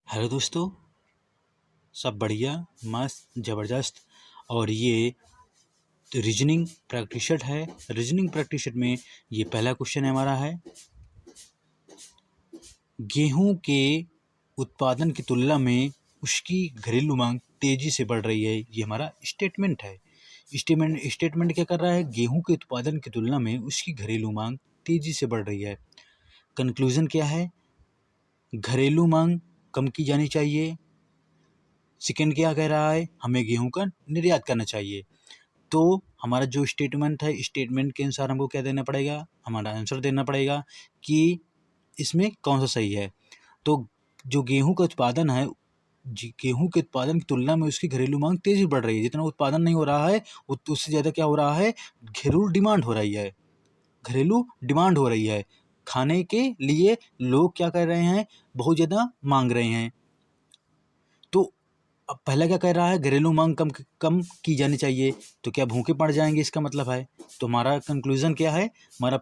Hello दोस्तों, सब बढ़िया, मस्त, ज़बरदस्त। और ये रीजनिंग प्रैक्टिस है। रीजनिंग प्रैक्टिस में ये पहला क्वेश्चन हमारा है, गेहूं के उत्पादन की तुलना में उसकी घरेलू मांग तेजी से बढ़ रही है। ये हमारा स्टेटमेंट है। स्टेटमेंट क्या कर रहा है? गेहूं के उत्पादन की तुलना में उसकी घरेलू मांग तेजी से बढ़ रही है। कंक्लूजन क्या है? घरेलू मांग कम की जानी चाहिए। सेकंड क्या कह रहा है? हमें गेहूं का निर्यात करना चाहिए। तो हमारा जो स्टेटमेंट है, स्टेटमेंट के अनुसार हमको क्या देना पड़ेगा? हमारा आंसर देना पड़ेगा कि इसमें कौन सा सही है। तो जो गेहूं का उत्पादन है, गेहूं के उत्पादन की तुलना में उसकी घरेलू मांग तेजी बढ़ रही है। जितना उत्पादन नहीं हो रहा है उससे ज़्यादा क्या हो रहा है? घरेलू डिमांड हो रही है। घरेलू डिमांड हो रही है। खाने के लिए लोग क्या कर रहे हैं? बहुत ज़्यादा मांग रहे हैं। तो अब पहला क्या कह रहा है? घरेलू मांग कम कम की जानी चाहिए। तो क्या भूखे पड़ जाएंगे, इसका मतलब है? तो हमारा कंक्लूजन क्या है? हमारा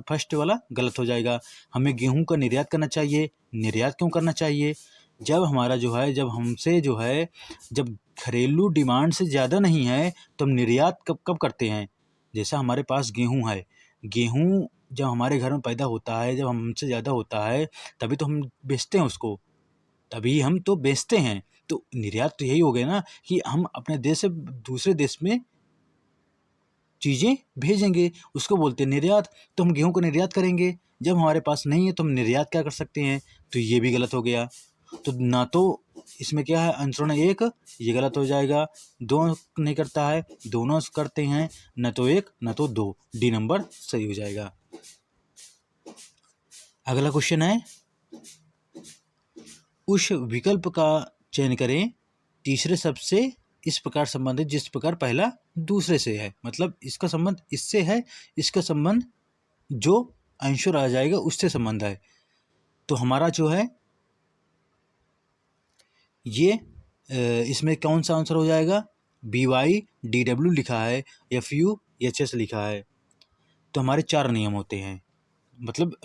फर्स्ट वाला गलत हो जाएगा। हमें गेहूं का निर्यात करना चाहिए। निर्यात क्यों करना चाहिए? जब हमारा जो है, जब हमसे जो है, जब घरेलू डिमांड से ज़्यादा नहीं है तो हम निर्यात कब कब करते हैं? जैसा हमारे पास गेहूँ है, गेहूँ जब हमारे घर में पैदा होता है, जब हमसे ज़्यादा होता है, तभी तो हम बेचते हैं उसको, तभी हम तो बेचते हैं। तो निर्यात तो यही हो गया ना कि हम अपने देश से दूसरे देश में चीज़ें भेजेंगे, उसको बोलते हैं निर्यात। तो हम गेहूं को निर्यात करेंगे। जब हमारे पास नहीं है तो हम निर्यात क्या कर सकते हैं? तो ये भी गलत हो गया। तो ना तो इसमें क्या है, आंसर ना एक, ये गलत हो जाएगा। दो नहीं करता है, दोनों करते हैं, न तो एक न तो दो, डी नंबर सही हो जाएगा। अगला क्वेश्चन है, उस विकल्प का चयन करें तीसरे शब्द से इस प्रकार संबंधित जिस प्रकार पहला दूसरे से है। मतलब इसका संबंध इससे है, इसका संबंध जो आंसर आ जाएगा उससे संबंध है। तो हमारा जो है ये इसमें कौन सा आंसर हो जाएगा? BY DW लिखा है, FUHS लिखा है। तो हमारे 4 नियम होते हैं। मतलब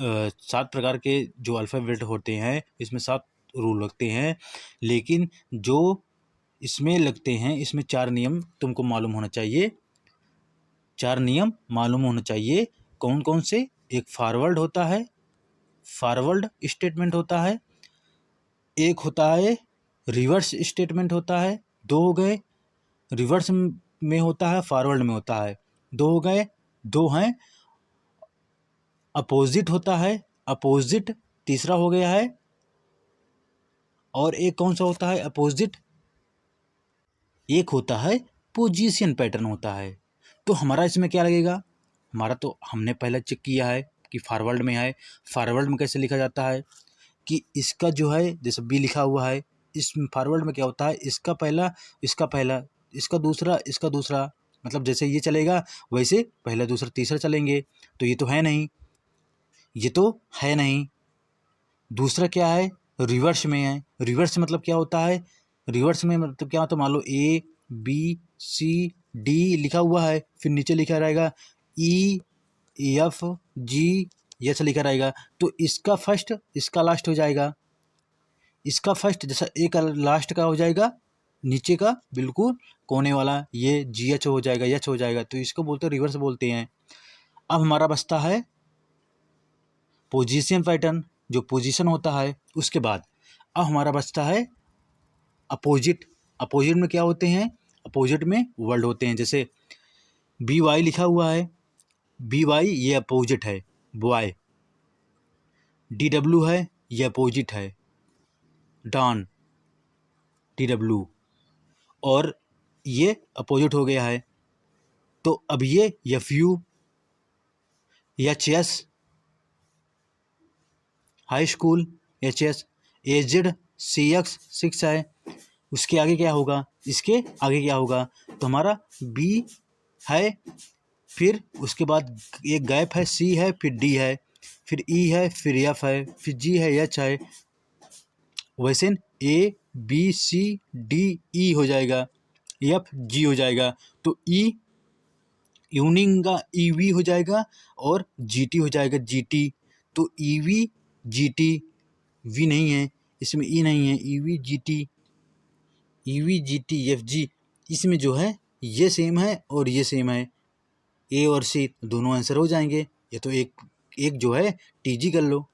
7 प्रकार के जो अल्फ़ाबेट होते हैं, इसमें 7 रूल लगते हैं। लेकिन जो इसमें लगते हैं, इसमें 4 नियम तुमको मालूम होना चाहिए। 4 नियम मालूम होना चाहिए। कौन कौन से? एक फॉरवर्ड होता है, फॉरवर्ड स्टेटमेंट होता है। एक होता है रिवर्स स्टेटमेंट होता है। 2 हो गए। रिवर्स में होता है, फॉरवर्ड में होता है। 2 हो गए। 2 हैं अपोजिट होता है, अपोजिट तीसरा हो गया है। और एक कौन सा होता है अपोजिट? एक होता है पोजीशन पैटर्न होता है। तो हमारा इसमें क्या लगेगा? हमारा तो हमने पहले चेक किया है कि फॉरवर्ड में है। फॉरवर्ड में कैसे लिखा जाता है कि इसका जो है, जैसे बी लिखा हुआ है, इस फॉरवर्ड में क्या होता है? इसका पहला, इसका पहला, इसका दूसरा, इसका दूसरा। मतलब जैसे ये चलेगा वैसे पहला दूसरा तीसरा चलेंगे। तो ये तो है नहीं, ये तो है नहीं। दूसरा क्या है? रिवर्स में है। रिवर्स मतलब क्या होता है? रिवर्स में मतलब क्या होता है? मान लो ABCD लिखा हुआ है, फिर नीचे लिखा रहेगा EFGH लिखा रहेगा। तो इसका फर्स्ट इसका लास्ट हो जाएगा। इसका फर्स्ट जैसा ए का लास्ट का हो जाएगा, नीचे का बिल्कुल कोने वाला ये GH हो जाएगा, H हो जाएगा। तो इसको बोलते हैं रिवर्स बोलते हैं। अब हमारा बचता है पोजीशन पैटर्न, जो पोजीशन होता है उसके बाद। अब हमारा बचता है अपोजिट। अपोजिट में क्या होते हैं? अपोजिट में वर्ड होते हैं। जैसे BY लिखा हुआ है, BY ये अपोजिट है, बॉय। DW है, ये अपोजिट है, डॉन, DW। और ये अपोजिट हो गया है। तो अब ये FUHS हाई स्कूल, HS, एजेड CX 6 है। उसके आगे क्या होगा? इसके आगे क्या होगा? तो हमारा B है, फिर उसके बाद एक गैप है, C है, फिर D है, फिर E है, फिर F है, फिर G है, H है। वैसे ABCDE हो जाएगा, FG हो जाएगा। तो E यूनिंग का EV हो जाएगा और GT हो जाएगा, GT। तो EV GT V नहीं है, इसमें ई नहीं है, EV G T F G, इसमें जो है ये सेम है और ये सेम है, ए और सी दोनों आंसर हो जाएंगे। ये तो एक जो है टी जी कर लो,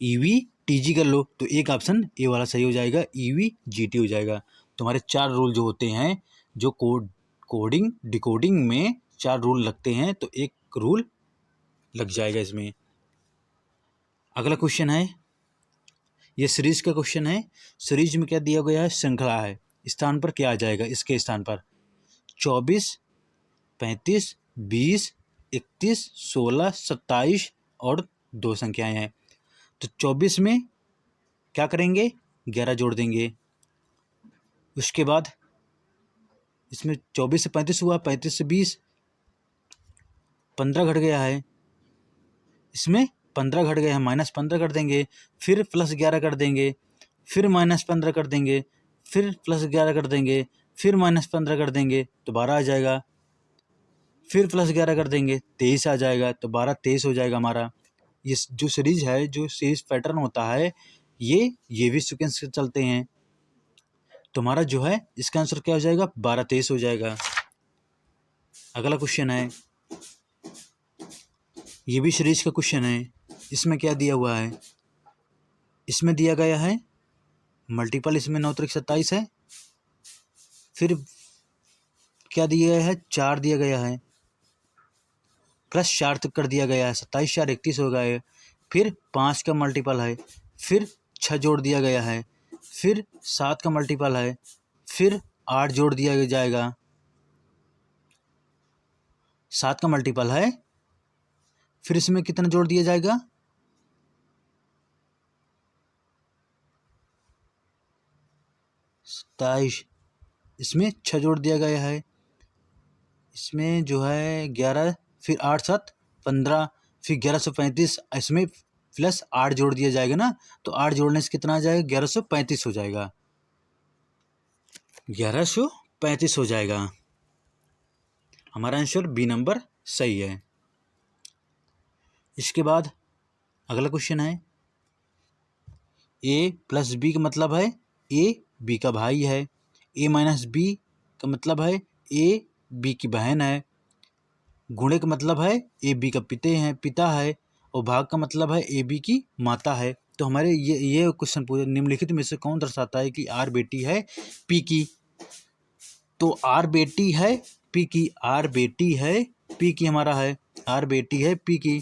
ईवी टी जी कर लो, तो एक ऑप्शन ए वाला सही हो जाएगा, ईवी जी टी हो जाएगा। तुम्हारे 4 रूल जो होते हैं, जो कोडिंग डिकोडिंग में 4 रूल लगते हैं, तो एक रूल लग जाएगा इसमें। अगला क्वेश्चन है, ये सीरीज का क्वेश्चन है। सीरीज में क्या दिया गया है, श्रृंखला है, स्थान पर क्या आ जाएगा, इसके स्थान पर 24, 35, 20, 31, 16, 27 और 2 संख्याएं हैं। तो 24 में क्या करेंगे, 11 जोड़ देंगे। उसके बाद इसमें 24 से 35 हुआ, 35 से 20, 15 घट गया है, इसमें 15 घट गया है, -15 कर देंगे, फिर +11 कर देंगे, फिर -15 कर देंगे, फिर +11 कर देंगे, फिर -15 कर देंगे, तो 12 आ जाएगा, फिर +11 कर देंगे, 23 आ जाएगा, तो 12 23 हो जाएगा हमारा। ये जो सीरीज है, जो सीरीज पैटर्न होता है, ये भी सीक्वेंस से चलते हैं, तो हमारा जो है इसका आंसर क्या हो जाएगा, 12 23 हो जाएगा। अगला क्वेश्चन है, ये भी सीरीज का क्वेश्चन है। इसमें क्या दिया हुआ है, इसमें दिया गया है मल्टीपल, इसमें 9 3 27 है, फिर क्या दिया गया है, 4 दिया गया है, +4 तक कर दिया गया है, 27 4 31 हो गया है, फिर 5 का मल्टीपल है, फिर 6 जोड़ दिया गया है, फिर 7 का मल्टीपल है, फिर 8 जोड़ दिया जाएगा, 7 का मल्टीपल है, फिर इसमें कितना जोड़ दिया जाएगा, 27, इसमें 6 जोड़ दिया गया है, इसमें जो है 11, फिर 8 7 15, फिर 1135, इसमें +8 जोड़ दिया जाएगा ना, तो 8 जोड़ने से कितना आ जाएगा, 1135 हो जाएगा, 1135 हो जाएगा। हमारा आंसर बी नंबर सही है। इसके बाद अगला क्वेश्चन है, ए + बी का मतलब है ए बी का भाई है, ए - बी का मतलब है ए बी की बहन है, गुणे का मतलब है ए बी का पिता है, और भाग का मतलब है ए बी की माता है। तो हमारे ये क्वेश्चन पूछे, निम्नलिखित में से कौन दर्शाता है कि आर बेटी है पी की, तो आर बेटी है पी की, आर बेटी है पी की, हमारा है आर बेटी है पी की,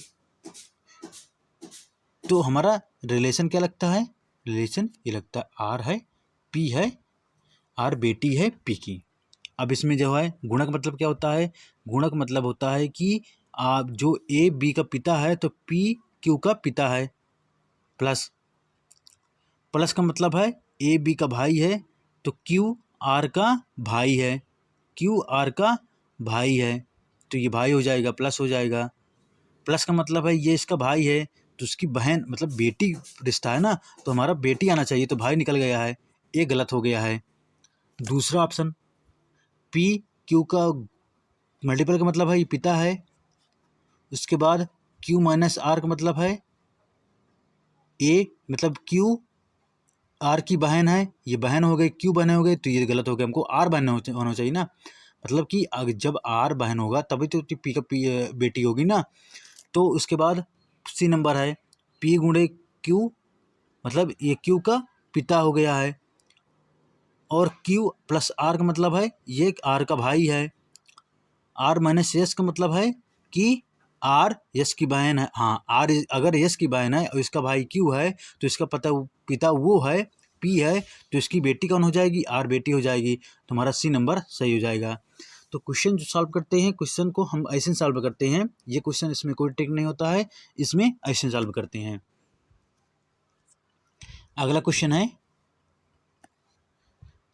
तो हमारा रिलेशन क्या लगता है, रिलेशन ये लगता है आर है पी है, आर बेटी है पी की। अब इसमें जो है गुणक मतलब क्या होता है, गुणक मतलब होता है कि आप जो ए बी का पिता है तो पी क्यू का पिता है, प्लस का मतलब है ए बी का भाई है तो क्यू आर का भाई है, क्यू आर का भाई है, तो ये भाई हो जाएगा, प्लस हो जाएगा। प्लस का मतलब है ये इसका भाई है तो उसकी बहन, मतलब बेटी रिश्ता है ना, तो हमारा बेटी आना चाहिए, तो भाई निकल गया है, ये गलत हो गया है। दूसरा ऑप्शन, पी क्यू का मल्टीपल का मतलब है ये पिता है, उसके बाद क्यू - आर का मतलब है ए, मतलब क्यू आर की बहन है, ये बहन हो गई, क्यू बहन हो गई, तो ये गलत हो गया, हमको आर बहन होना चाहिए ना, मतलब कि जब आर बहन होगा तभी तो पी का बेटी होगी ना। तो उसके बाद सी नंबर है, पी गुणे क्यू, मतलब ये क्यू का पिता हो गया है, और क्यू + आर का मतलब है ये आर का भाई है, आर - यस का मतलब है कि आर यस की बहन है, हाँ आर अगर यस की बहन है और इसका भाई क्यू है तो इसका पिता वो है पी है, तो इसकी बेटी कौन हो जाएगी, आर बेटी हो जाएगी, तो हमारा सी नंबर सही हो जाएगा। तो क्वेश्चन जो सॉल्व करते हैं, क्वेश्चन को हम ऐसे सॉल्व करते हैं, ये क्वेश्चन इसमें कोई ट्रिक नहीं होता है, इसमें ऐसे सॉल्व करते हैं। अगला क्वेश्चन है,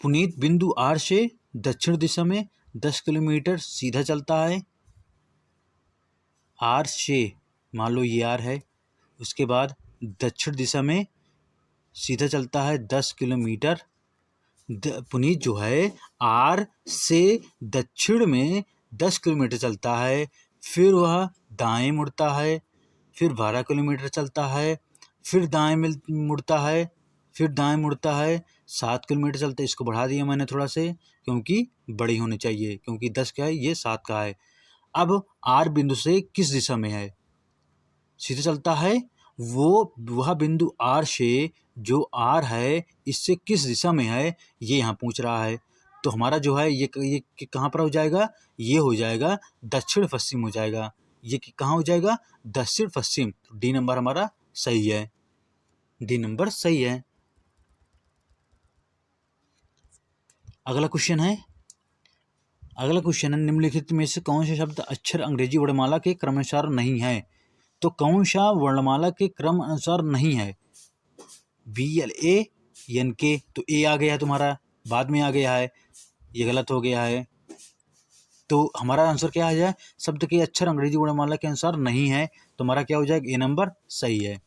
पुनीत बिंदु आर से दक्षिण दिशा में 10 किलोमीटर सीधा चलता है, आर से मान लो ये आर है, उसके बाद दक्षिण दिशा में सीधा चलता है 10 किलोमीटर, पुनीत जो है आर से दक्षिण में 10 किलोमीटर चलता है, फिर वह दाएं मुड़ता है, फिर 12 किलोमीटर चलता है, फिर दाएं मुड़ता है, फिर दाएं मुड़ता है, 7 किलोमीटर चलता है। इसको बढ़ा दिया मैंने थोड़ा से, क्योंकि बड़ी होनी चाहिए, क्योंकि 10 का है, ये 7 का है। अब आर बिंदु से किस दिशा में है, सीधे चलता है, वह बिंदु आर से जो आर है इससे किस दिशा में है ये यहाँ पूछ रहा है। तो हमारा जो है ये कहाँ पर हो जाएगा, ये हो जाएगा दक्षिण पश्चिम हो जाएगा। ये कहाँ हो जाएगा, दक्षिण पश्चिम। तो डी नंबर हमारा सही है, डी नंबर सही है। अगला क्वेश्चन है निम्नलिखित में से कौन से शब्द अक्षर अंग्रेजी वर्णमाला के क्रमानुसार नहीं है। तो कौन सा वर्णमाला के क्रम अनुसार नहीं है, BLANK, तो ए आ गया है तुम्हारा, बाद में आ गया है, ये गलत हो गया है। तो हमारा आंसर क्या आ जाए, शब्द के अक्षर अंग्रेजी वर्णमाला के अनुसार नहीं है, तो हमारा क्या हो जाएगा, ए नंबर सही है।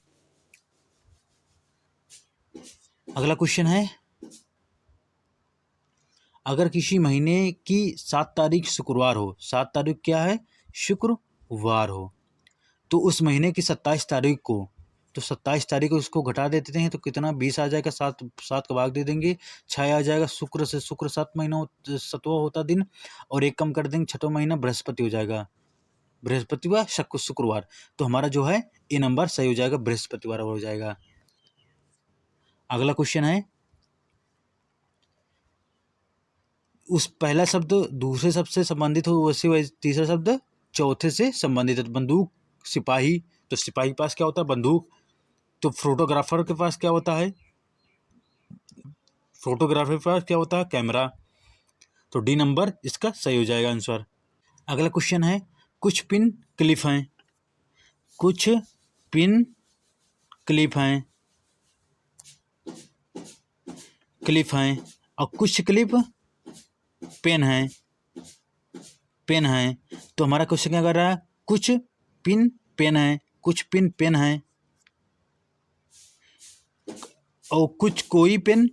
अगला क्वेश्चन है, अगर किसी महीने की 7 तारीख शुक्रवार हो, 7 तारीख क्या है, शुक्रवार हो, तो उस महीने की 27 तारीख को, तो 27 तारीख को इसको घटा देते हैं तो कितना, 20 आ जाएगा, 7 का भाग दे देंगे, 6 आ जाएगा। शुक्र से, शुक्र 7 महीना 7वां होता दिन, और 1 कम कर देंगे, 6वां महीना बृहस्पति हो जाएगा, बृहस्पतिवार शुक्रवार। तो हमारा जो है ए नंबर सही हो जाएगा, बृहस्पतिवार हो जाएगा। अगला क्वेश्चन है, उस पहला शब्द दूसरे शब्द से संबंधित हो वैसे तीसरा शब्द चौथे से संबंधित है। बंदूक, सिपाही, तो सिपाही के पास क्या होता है, बंदूक। तो फोटोग्राफर के पास क्या होता है, फोटोग्राफर के पास क्या होता है, कैमरा। तो डी नंबर इसका सही हो जाएगा आंसर। अगला क्वेश्चन है, कुछ पिन क्लिप हैं, कुछ पिन क्लिप हैं, और कुछ क्लिप पेन है, तो हमारा क्वेश्चन क्या कर रहा है, कुछ पिन पेन है, कुछ पिन पेन है, और कुछ कोई पिन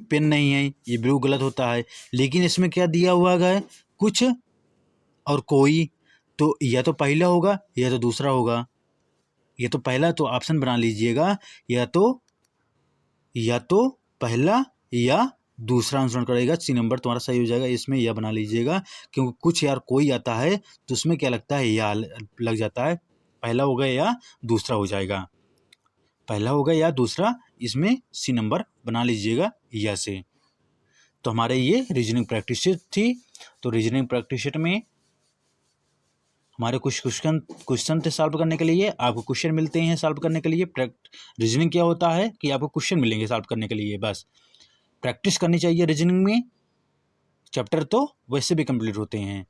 पेन नहीं है, ये बिल्कुल गलत होता है। लेकिन इसमें क्या दिया हुआ है, कुछ और कोई, तो या तो पहला होगा या तो दूसरा होगा। या तो पहला, तो ऑप्शन बना लीजिएगा, या तो पहला या दूसरा आंसर करेगा। सी नंबर तुम्हारा सही हो जाएगा, इसमें यह बना लीजिएगा, क्योंकि कुछ यार कोई आता है तो उसमें क्या लगता है, या लग जाता है। पहला होगा या दूसरा हो जाएगा, पहला होगा या दूसरा, इसमें सी नंबर बना लीजिएगा या से। तो हमारे ये रीजनिंग प्रैक्टिस शीट थी। तो रीजनिंग प्रैक्टिस शीट में हमारे कुछ क्वेश्चन थे सॉल्व करने के लिए, आपको क्वेश्चन मिलते हैं सॉल्व करने के लिए। रीजनिंग क्या होता है कि आपको क्वेश्चन मिलेंगे सॉल्व करने के लिए, बस प्रैक्टिस करनी चाहिए रीजनिंग में। चैप्टर तो वैसे भी कंप्लीट होते हैं।